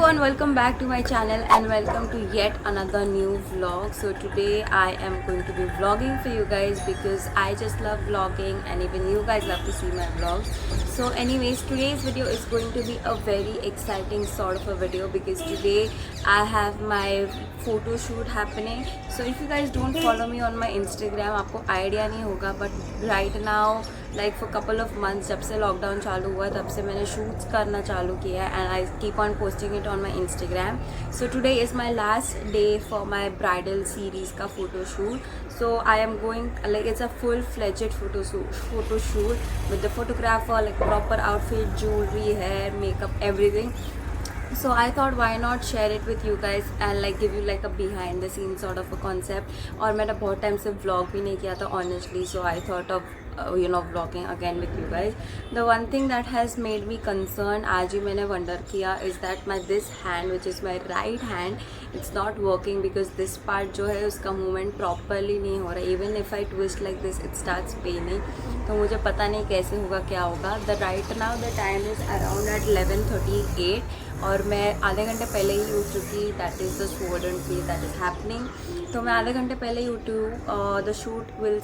everyone, welcome back to my channel and welcome to yet another new vlog. So today I am going to be vlogging for you guys because I just love vlogging and even you guys love to see my vlogs. So anyways, today's video is going to be a very exciting sort of a video because today I have my photo shoot happening. So if you guys don't follow me on my Instagram, आपको idea नहीं होगा, but right now like for couple of months जब से lockdown चालू हुआ तब से मैंने shoots करना चालू किया है and I keep on posting it on my Instagram. So today is my last day for my bridal series का photo shoot. So I am going like it's a full-fledged photo shoot with the photographer, like proper outfit, jewelry, hair, makeup, everything. So I thought why not share it with you guys and like give you like a behind the scenes sort of a concept. और मैंने बहुत time से vlog भी नहीं किया था honestly, so I thought of vlogging again with you guys. The one thing that has made me concerned आज ही मैंने wonder किया is that my this hand which is my right hand, it's not working because this part जो है उसका movement properly नहीं हो रहा. Even if I twist like this it starts paining. तो मुझे पता नहीं कैसे होगा क्या होगा. The right now the time is around at 11:38 और मैं आधे घंटे पहले ही उठ चुकी. That is the swollen face that is happening. तो मैं आधे घंटे पहले ही उठी हूँ. The shoot will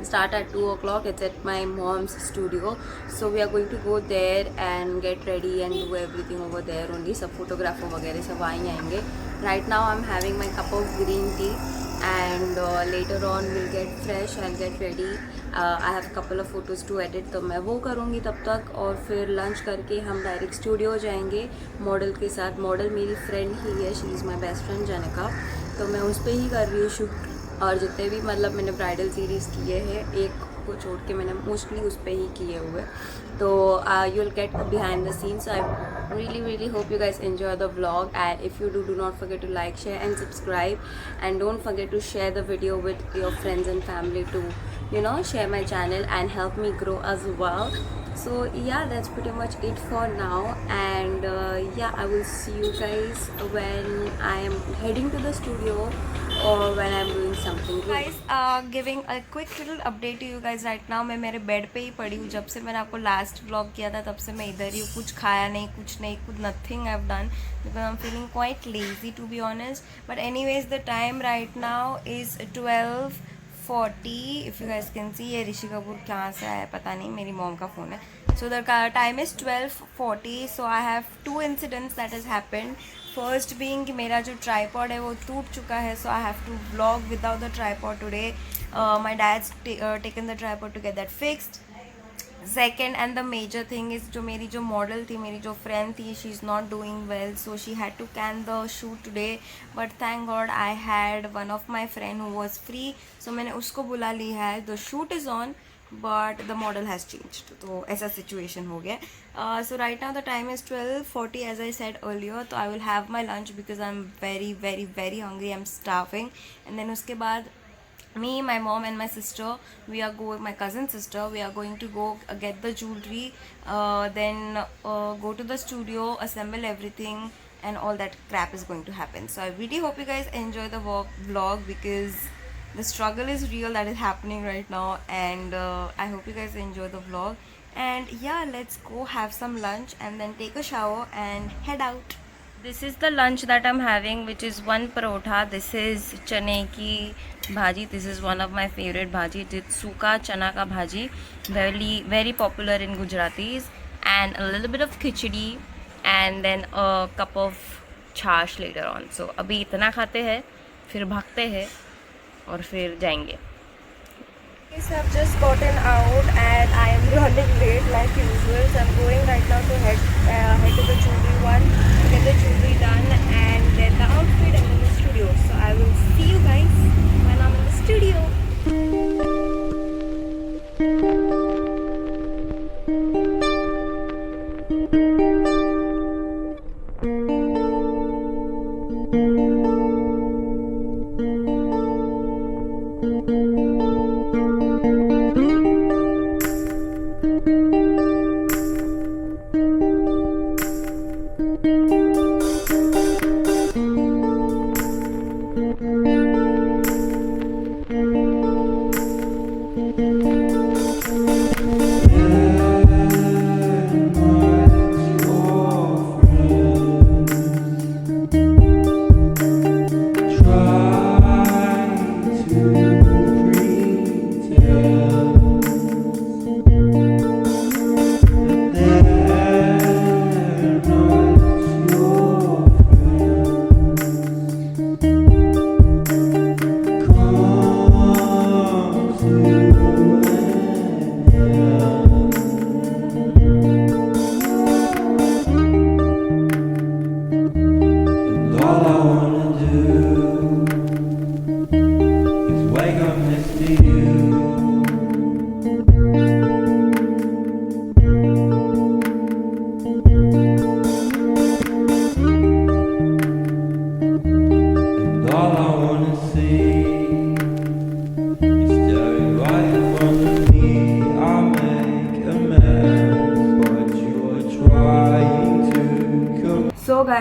start at 2 o'clock. It's at my mom's studio, so we are going to go there and get ready and do everything over there only. सब photographer वगैरह सब वहीं आएंगे. Right now I'm having my cup of green tea and later on we'll get fresh and get ready. I have a couple of photos to edit, तो मैं वो करूँगी तब तक और फिर लंच करके हम डायरेक्ट स्टूडियो जाएंगे मॉडल के साथ. मॉडल मेरी फ्रेंड ही है, she is my best friend जनिका. तो मैं उस पर ही कर रही हूँ शूट और जितने भी मतलब मैंने ब्राइडल सीरीज़ किए हैं एक को छोड़ के मैंने मोस्टली उस पर ही किए हुए. तो you will get behind the scenes. I really hope you guys enjoy the vlog and if you do not forget to like, share and subscribe and don't forget to share the video with your friends and family to share my channel and help me grow as well. So yeah, that's pretty much it for now and yeah, I will see you guys when I am heading to the studio or when I'm doing something. Guys, giving a quick little update to you guys right now. मैं मेरे bed पे ही पड़ी हूँ. जब से मैंने आपको last vlog किया था तब से मैं इधर ही हूँ. कुछ खाया नहीं, कुछ nothing I've done because I'm feeling quite lazy to be honest. But anyways, the time right now is 12:40. If you guys can see, ये ऋषि कपूर कहाँ से आया पता नहीं, मेरी मॉम का फ़ोन है. So the time is 12:40. So I have two incidents that has happened. First being कि मेरा जो tripod है वो टूट चुका है, so I have to vlog without the tripod today. My dad's taken the tripod to get that fixed. Second and the major thing is जो मेरी जो model थी, मेरी जो friend थी, she is not doing well, so she had to cancel the shoot today. But thank God I had one of my friend who was free, so मैंने उसको बुला लिया है. The shoot is on but the model has changed. तो ऐसा situation हो गया. So right now the time is 12:40 as I said earlier. तो I will have my lunch because I'm very hungry. I'm starving. And then उसके बाद me, my mom and my sister, my cousin sister, we are going to go get the jewelry, then go to the studio, assemble everything and all that crap is going to happen. So I really hope you guys enjoy the vlog because the struggle is real that is happening right now and I hope you guys enjoy the vlog. And yeah, let's go have some lunch and then take a shower and head out. This is the lunch that I'm having, which is one parotha. This is chane ki bhaji. This is one of my favorite bhaji. It's suka chana ka bhaji, very popular in Gujaratis, and a little bit of khichdi and then a cup of छाछ later on. So अभी इतना खाते हैं, फिर भागते हैं और फिर जाएंगे. Yes, I've just gotten out and I am running late like usual. So I'm going right now to head to the jewelry one, get the jewelry done and then the outfit and then the studio. So I will see you guys when I'm in the studio.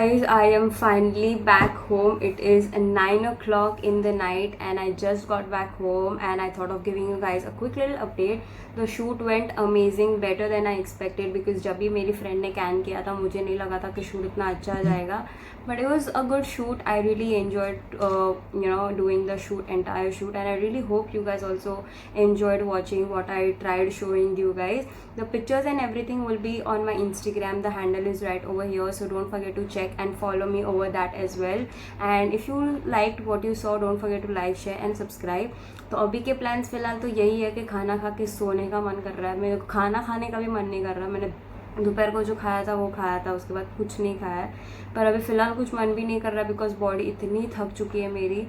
guys, I am finally back home. It is 9 o'clock in the night and I just got back home and I thought of giving you guys a quick little update. The shoot went amazing, better than I expected because जब भी मेरी friend ने can किया था मुझे नहीं लगा था कि shoot इतना अच्छा जाएगा. But it was a good shoot. I really enjoyed doing the entire shoot, and I really hope you guys also enjoyed watching what I tried showing you guys. The pictures and everything will be on my Instagram. The handle is right over here, so don't forget to check and follow me over that as well. And if you liked what you saw, don't forget to like, share and subscribe. तो अभी के plans फिलहाल तो यही है कि खाना खा के सोने का मन कर रहा है. मेरे को खाना खाने का भी मन नहीं कर रहा. मैंने दोपहर को जो खाया था वो खाया था, उसके बाद कुछ नहीं खाया है. पर अभी फ़िलहाल कुछ मन भी नहीं कर रहा बिकॉज बॉडी इतनी थक चुकी है मेरी.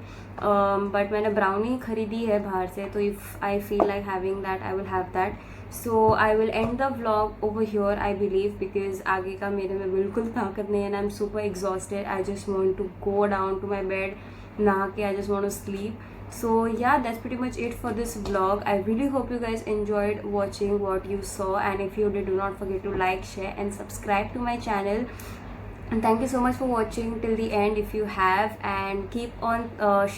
बट मैंने ब्राउनी ख़रीदी है बाहर से, तो if I feel like having that I will have that. So I will end the vlog over here I believe because आगे का मेरे में बिल्कुल ताकत नहीं है. I am super exhausted. I just want to go down to my bed, नहा के I just want to sleep. So yeah, that's pretty much it for this vlog. I really hope you guys enjoyed watching what you saw, and if you did, do not forget to like, share and subscribe to my channel. And thank you so much for watching till the end if you have, and keep on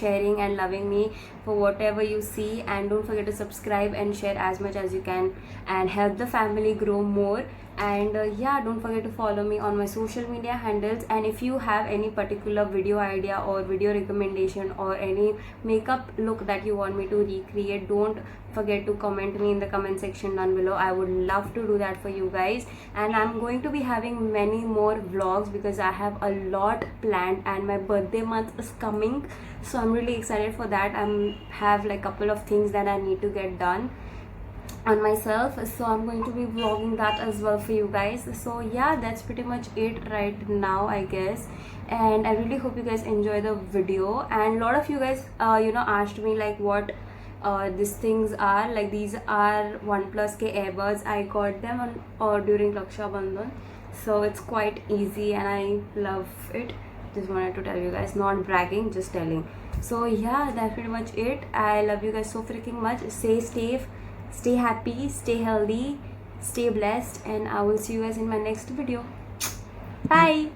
sharing and loving me for whatever you see, and don't forget to subscribe and share as much as you can and help the family grow more. And yeah, don't forget to follow me on my social media handles, and if you have any particular video idea or video recommendation or any makeup look that you want me to recreate, don't forget to comment me in the comment section down below. I would love to do that for you guys, and I'm going to be having many more vlogs because I have a lot planned and my birthday month is coming, so I'm really excited for that. I have like couple of things that I need to get done on myself, so I'm going to be vlogging that as well for you guys. So yeah, that's pretty much it right now, I guess. And I really hope you guys enjoy the video. And a lot of you guys asked me like what these things are. Like these are OnePlus ke earbuds. I got them on during Raksha Bandhan, so it's quite easy and I love it. Just wanted to tell you guys, not bragging, just telling. So yeah, that's pretty much it. I love you guys so freaking much. Stay safe, stay happy, stay healthy, stay blessed, and I will see you guys in my next video. Bye.